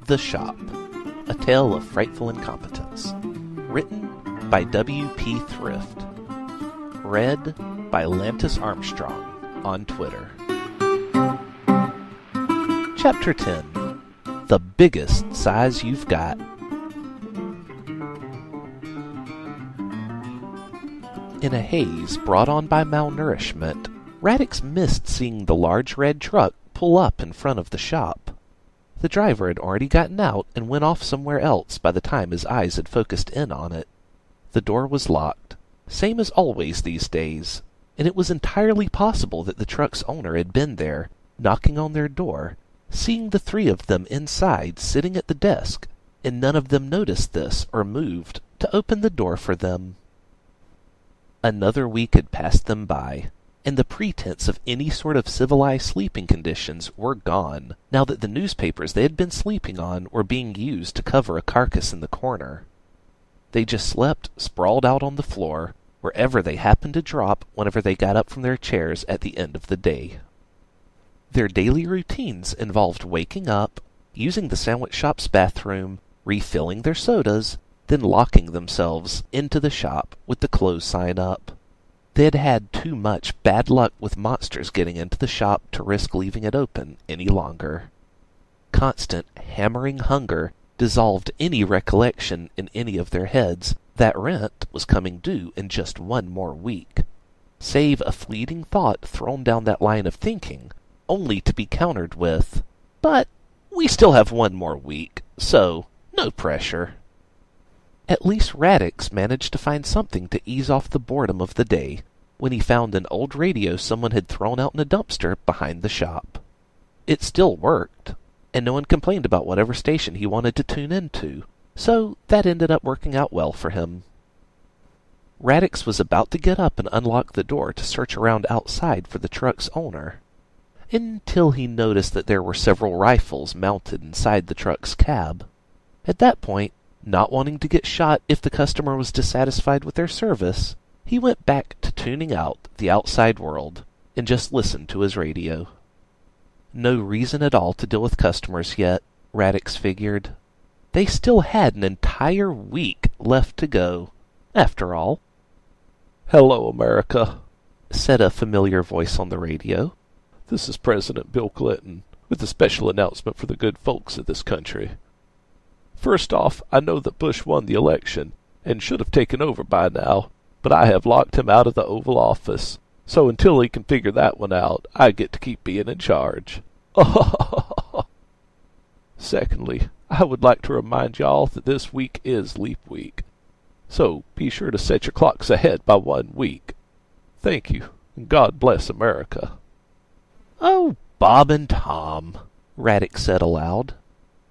The Shop, A Tale of Frightful Incompetence. Written by W.P. Thrift. Read by Lantis Armstrong on Twitter. Chapter 10. The Biggest Size You've Got. In a haze brought on by malnourishment, Radix missed seeing the large red truck pull up in front of the shop. The driver had already gotten out and went off somewhere else by the time his eyes had focused in on it. The door was locked, same as always these days, and it was entirely possible that the truck's owner had been there, knocking on their door, seeing the three of them inside sitting at the desk, and none of them noticed this or moved to open the door for them. Another week had passed them by, and the pretense of any sort of civilized sleeping conditions were gone, now that the newspapers they had been sleeping on were being used to cover a carcass in the corner. They just slept sprawled out on the floor, wherever they happened to drop whenever they got up from their chairs at the end of the day. Their daily routines involved waking up, using the sandwich shop's bathroom, refilling their sodas, then locking themselves into the shop with the close sign up. They had had too much bad luck with monsters getting into the shop to risk leaving it open any longer. Constant hammering hunger dissolved any recollection in any of their heads that rent was coming due in just one more week, save a fleeting thought thrown down that line of thinking, only to be countered with, "But we still have one more week, so no pressure." At least Radix managed to find something to ease off the boredom of the day when he found an old radio someone had thrown out in a dumpster behind the shop. It still worked, and no one complained about whatever station he wanted to tune into, so that ended up working out well for him. Radix was about to get up and unlock the door to search around outside for the truck's owner, until he noticed that there were several rifles mounted inside the truck's cab. At that point, not wanting to get shot if the customer was dissatisfied with their service, he went back to tuning out the outside world and just listened to his radio. No reason at all to deal with customers yet, Radix figured. They still had an entire week left to go, after all. "Hello, America," said a familiar voice on the radio. "This is President Bill Clinton, with a special announcement for the good folks of this country. First off, I know that Bush won the election, and should have taken over by now, but I have locked him out of the Oval Office, so until he can figure that one out, I get to keep being in charge. Secondly, I would like to remind y'all that this week is Leap Week, so be sure to set your clocks ahead by 1 week. Thank you, and God bless America." "Oh, Bob and Tom," Radix said aloud.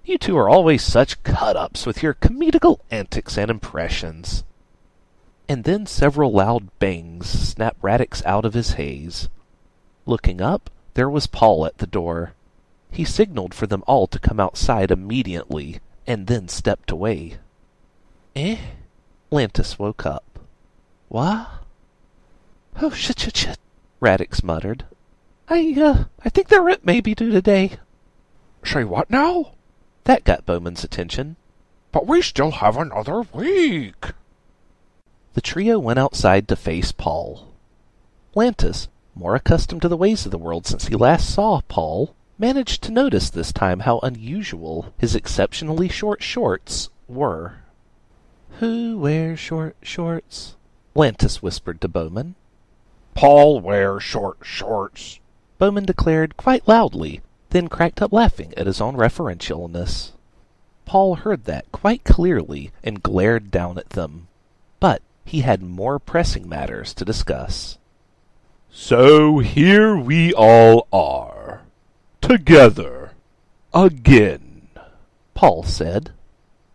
"You two are always such cut-ups with your comedical antics and impressions." And then several loud bangs snapped Radix out of his haze. Looking up, there was Paul at the door. He signaled for them all to come outside immediately, and then stepped away. "Eh?" Lantis woke up. "What?" "Oh, shit, Radix muttered. I think their rent may be due today." "Say what now?" That got Bowman's attention. "But we still have another week." The trio went outside to face Paul. Lantis, more accustomed to the ways of the world since he last saw Paul, managed to notice this time how unusual his exceptionally short shorts were. "Who wears short shorts?" Lantis whispered to Bowman. "Paul wears short shorts," Bowman declared quite loudly, then cracked up laughing at his own referentialness. Paul heard that quite clearly and glared down at them, but he had more pressing matters to discuss. "So here we all are, together, again," Paul said.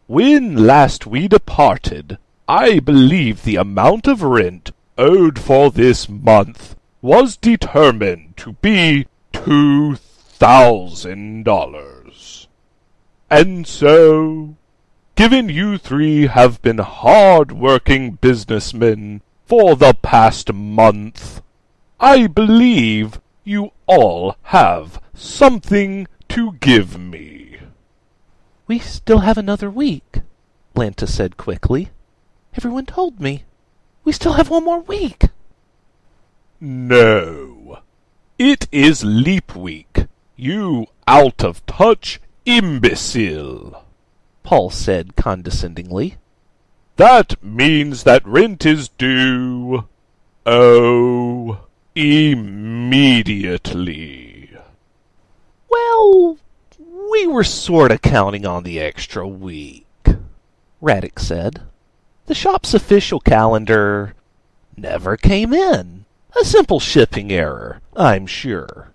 "When last we departed, I believe the amount of rent owed for this month was determined to be $2,000. And so, given you three have been hard-working businessmen for the past month, I believe you all have something to give me." We still have another week, Lanta said quickly. Everyone told me. We still have one more week. No. It is leap week, you out-of-touch imbecile, Paul said condescendingly. That means that rent is due, immediately. Well, we were sort of counting on the extra week, Radix said. The shop's official calendar never came in. A simple shipping error, I'm sure.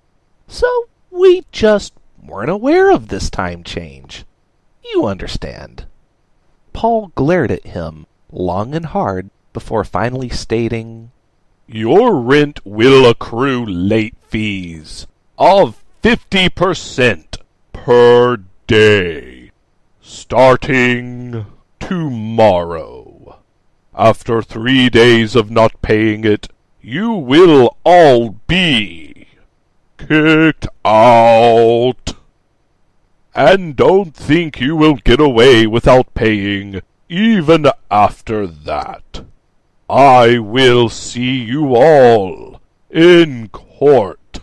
So we just weren't aware of this time change. You understand. Paul glared at him long and hard before finally stating, Your rent will accrue late fees of 50% per day, starting tomorrow. After 3 days of not paying it, you will all be kicked out. And don't think you will get away without paying even after that. I will see you all in court.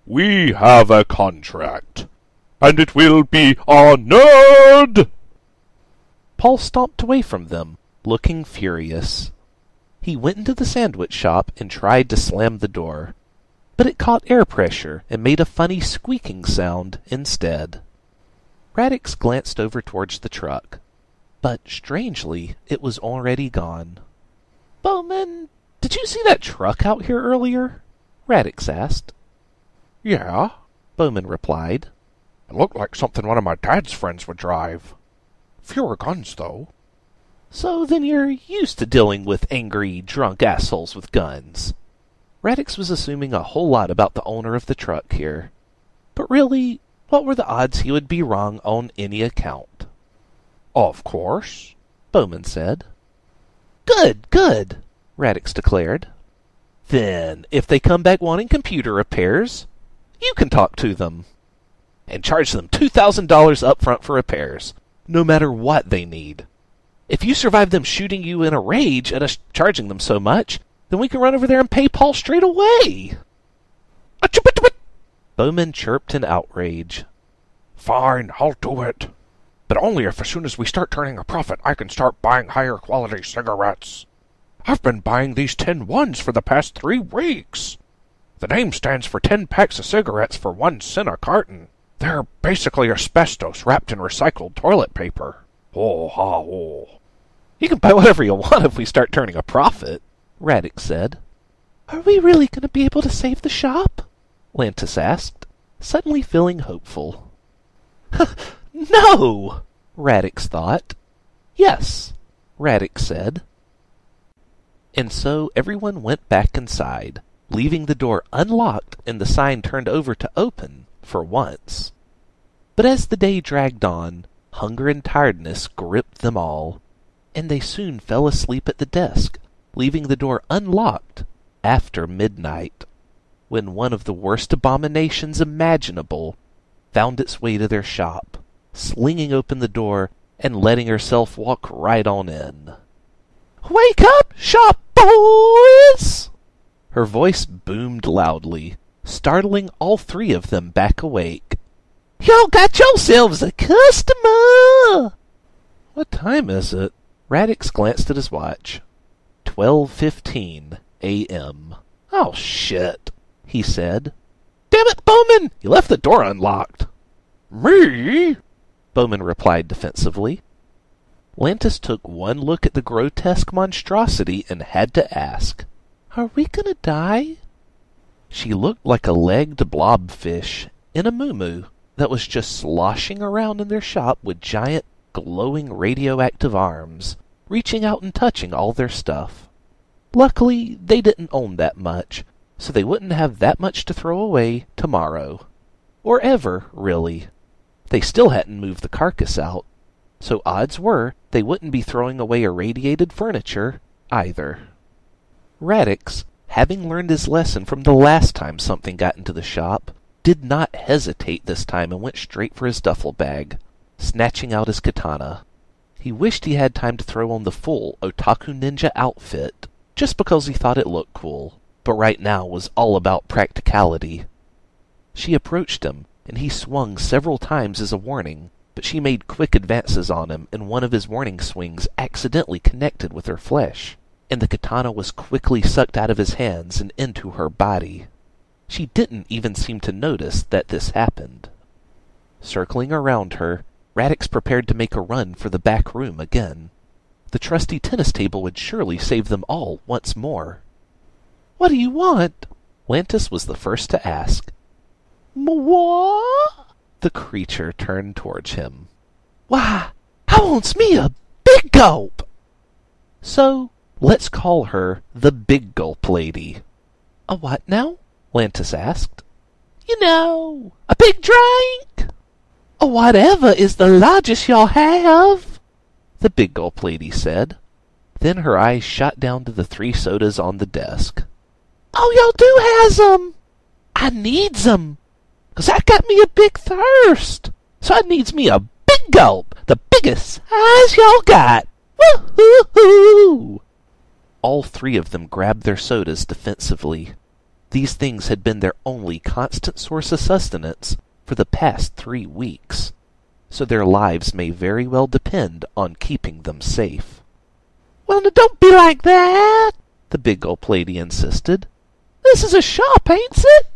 We have a contract, and it will be honored. Paul stomped away from them, looking furious. He went into the sandwich shop and tried to slam the door, but it caught air pressure and made a funny squeaking sound instead. Radix glanced over towards the truck, but strangely it was already gone. Bowman, did you see that truck out here earlier? Radix asked. Yeah, Bowman replied. It looked like something one of my dad's friends would drive. Fewer guns, though. So then you're used to dealing with angry, drunk assholes with guns. Radix was assuming a whole lot about the owner of the truck here. But really, what were the odds he would be wrong on any account? Of course, Bowman said. Good, good, Radix declared. Then, if they come back wanting computer repairs, you can talk to them. And charge them $2,000 up front for repairs, no matter what they need. If you survive them shooting you in a rage and us charging them so much, then we can run over there and pay Paul straight away. Bowman chirped in outrage. Fine, I'll do it. But only if as soon as we start turning a profit, I can start buying higher quality cigarettes. I've been buying these 10 ones for the past 3 weeks. The name stands for 10 packs of cigarettes for 1 cent a carton. They're basically asbestos wrapped in recycled toilet paper. Oh. You can buy whatever you want if we start turning a profit, Radix said. Are we really going to be able to save the shop? Lantis asked, suddenly feeling hopeful. No, Radix thought. Yes, Radix said. And so everyone went back inside, leaving the door unlocked and the sign turned over to open for once. But as the day dragged on, hunger and tiredness gripped them all, and they soon fell asleep at the desk, leaving the door unlocked after midnight, when one of the worst abominations imaginable found its way to their shop, slinging open the door and letting herself walk right on in. Wake up, shop boys! Her voice boomed loudly, startling all 3 of them back awake. Y'all got yourselves a customer! What time is it? Radix glanced at his watch. 12:15 a.m. Oh, shit, he said. Damn it, Bowman! You left the door unlocked. Me? Bowman replied defensively. Lantis took one look at the grotesque monstrosity and had to ask, Are we gonna die? She looked like a legged blobfish in a muumuu that was just sloshing around in their shop with giant, glowing radioactive arms, reaching out and touching all their stuff. Luckily, they didn't own that much, so they wouldn't have that much to throw away tomorrow. Or ever, really. They still hadn't moved the carcass out, so odds were they wouldn't be throwing away irradiated furniture either. Radix, having learned his lesson from the last time something got into the shop, did not hesitate this time and went straight for his duffel bag, snatching out his katana. He wished he had time to throw on the full otaku ninja outfit, just because he thought it looked cool, but right now was all about practicality. She approached him, and he swung several times as a warning, but she made quick advances on him, and one of his warning swings accidentally connected with her flesh, and the katana was quickly sucked out of his hands and into her body. She didn't even seem to notice that this happened. Circling around her, Radix prepared to make a run for the back room again. The trusty tennis table would surely save them all once more. "What do you want?" Lantis was the first to ask. "What?" The creature turned towards him. "Why, I wants me a Big Gulp." "So, let's call her the Big Gulp Lady." "A what now?" Lantis asked. "You know, a big drink." "Whatever is the largest y'all have," the Big Gulp Lady said. Then her eyes shot down to the 3 sodas on the desk. "Oh, y'all do has 'em. I needs 'em, 'cause I got me a big thirst. So I needs me a Big Gulp, the biggest size y'all got. Woo-hoo-hoo!" All 3 of them grabbed their sodas defensively. These things had been their only constant source of sustenance for the past 3 weeks, so their lives may very well depend on keeping them safe. "Well, now don't be like that," the Big Gulp Lady insisted. "This is a shop, ain't it?"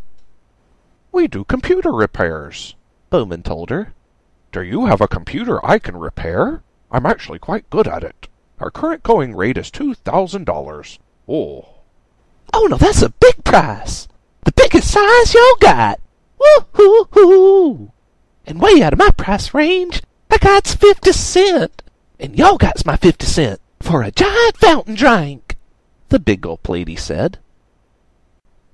"We do computer repairs," Bowman told her. "Do you have a computer I can repair? I'm actually quite good at it. Our current going rate is $2,000. Oh." "Oh, no, that's a big price. The biggest size y'all got. Woo-hoo-hoo! And way out of my price range, I got's 50 cent. And y'all got's my 50 cent for a giant fountain drink," the Big Gulp Lady said.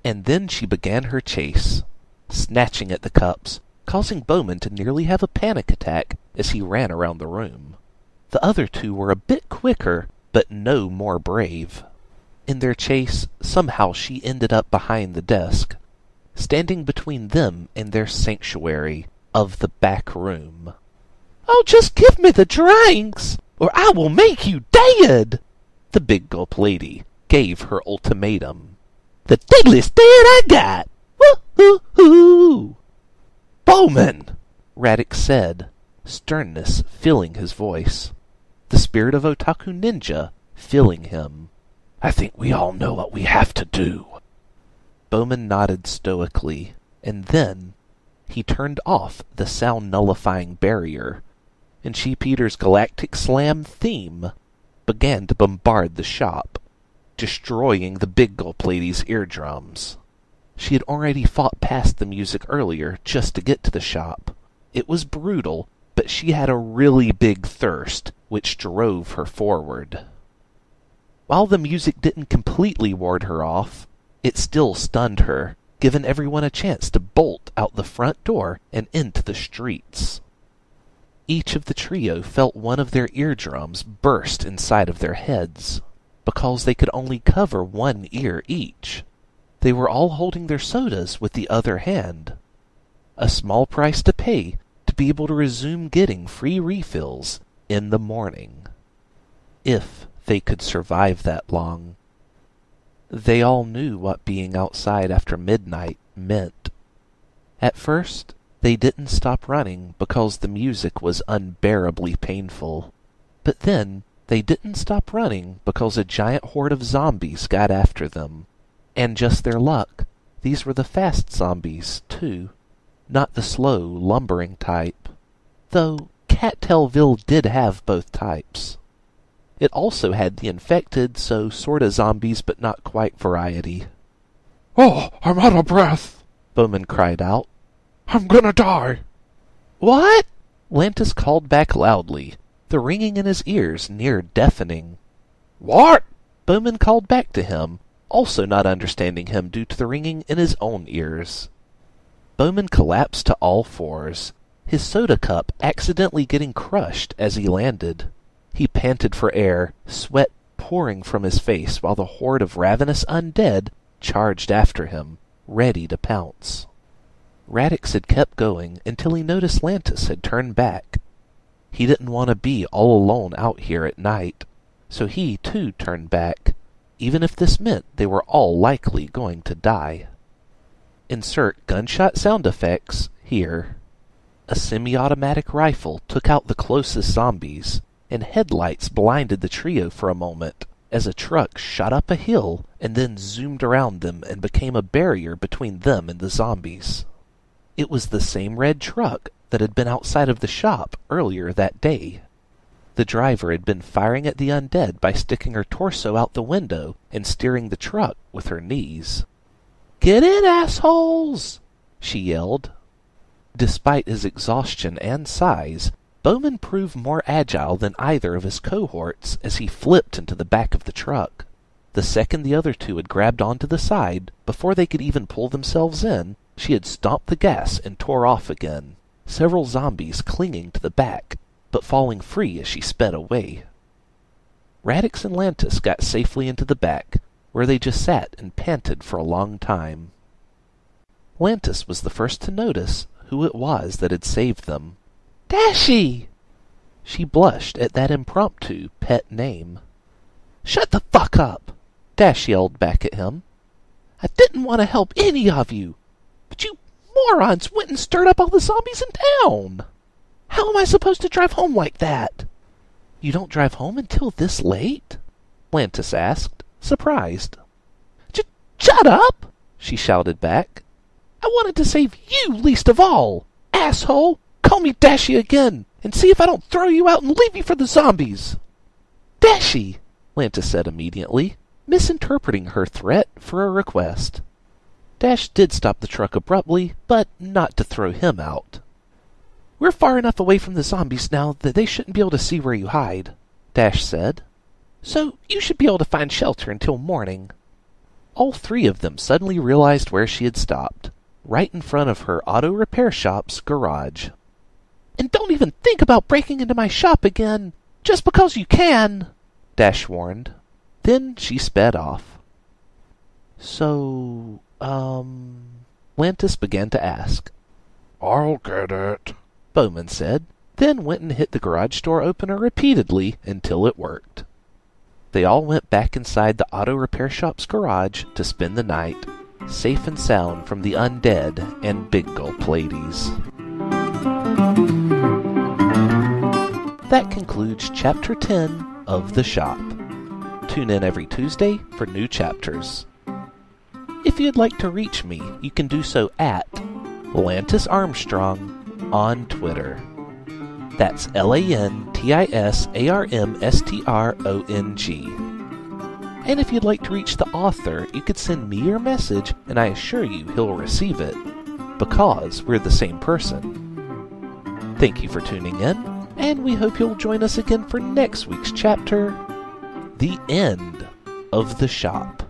And then she began her chase, snatching at the cups, causing Bowman to nearly have a panic attack as he ran around the room. The other 2 were a bit quicker, but no more brave. In their chase, somehow she ended up behind the desk, standing between them and their sanctuary of the back room. "Oh, just give me the drinks, or I will make you dead," the Big Gulp Lady gave her ultimatum. "The deadliest dead I got. Woo-hoo-hoo!" "Bowman!" Radix said, sternness filling his voice, the spirit of Otaku Ninja filling him. "I think we all know what we have to do." Bowman nodded stoically, and then he turned off the sound-nullifying barrier, and Sheep Eater's Galactic Slam theme began to bombard the shop, destroying the Big Gulp Lady's eardrums. She had already fought past the music earlier just to get to the shop. It was brutal, but she had a really big thirst, which drove her forward. While the music didn't completely ward her off, it still stunned her, giving everyone a chance to bolt out the front door and into the streets. Each of the trio felt one of their eardrums burst inside of their heads, because they could only cover one ear each. They were all holding their sodas with the other hand. A small price to pay to be able to resume getting free refills in the morning. If they could survive that long. They all knew what being outside after midnight meant. At first, they didn't stop running because the music was unbearably painful. But then, they didn't stop running because a giant horde of zombies got after them. And just their luck, these were the fast zombies, too, not the slow, lumbering type. Though Cattailville did have both types. It also had the infected, so sorta zombies but not quite variety. "Oh, I'm out of breath," Bowman cried out. "I'm gonna die." "What?" Lantis called back loudly, the ringing in his ears near deafening. "What?" Bowman called back to him, also not understanding him due to the ringing in his own ears. Bowman collapsed to all fours, his soda cup accidentally getting crushed as he landed. He panted for air, sweat pouring from his face while the horde of ravenous undead charged after him, ready to pounce. Radix had kept going until he noticed Lantis had turned back. He didn't want to be all alone out here at night, so he too turned back, even if this meant they were all likely going to die. Insert gunshot sound effects here. A semi-automatic rifle took out the closest zombies, and headlights blinded the trio for a moment as a truck shot up a hill and then zoomed around them and became a barrier between them and the zombies. It was the same red truck that had been outside of the shop earlier that day. The driver had been firing at the undead by sticking her torso out the window and steering the truck with her knees. "Get in, assholes!" she yelled. Despite his exhaustion and size, Bowman proved more agile than either of his cohorts as he flipped into the back of the truck. The second the other two had grabbed onto the side, before they could even pull themselves in, she had stomped the gas and tore off again, several zombies clinging to the back, but falling free as she sped away. Radix and Lantis got safely into the back, where they just sat and panted for a long time. Lantis was the first to notice who it was that had saved them. "Dashie!" She blushed at that impromptu pet name. "Shut the fuck up!" Dash yelled back at him. "I didn't want to help any of you, but you morons went and stirred up all the zombies in town. How am I supposed to drive home like that?" "You don't drive home until this late?" Lantis asked, surprised. Shut up!" she shouted back. "I wanted to save you least of all. Asshole! Call me Dashie again, and see if I don't throw you out and leave you for the zombies." "Dashie!" Lantis said immediately, misinterpreting her threat for a request. Dash did stop the truck abruptly, but not to throw him out. "We're far enough away from the zombies now that they shouldn't be able to see where you hide," Dash said. "So you should be able to find shelter until morning." All three of them suddenly realized where she had stopped, right in front of her auto repair shop's garage. "And don't even think about breaking into my shop again, just because you can," Dash warned. Then she sped off. "So, Lantis began to ask. "I'll get it," Bowman said, then went and hit the garage door opener repeatedly until it worked. They all went back inside the auto repair shop's garage to spend the night, safe and sound from the undead and Big Gulp Ladies. That concludes Chapter 10 of The Shop. Tune in every Tuesday for new chapters. If you'd like to reach me, you can do so at Lantis Armstrong on Twitter. That's LANTISARMSTRONG. And if you'd like to reach the author, you could send me your message, and I assure you he'll receive it, because we're the same person. Thank you for tuning in, and we hope you'll join us again for next week's chapter, The End of the Shop.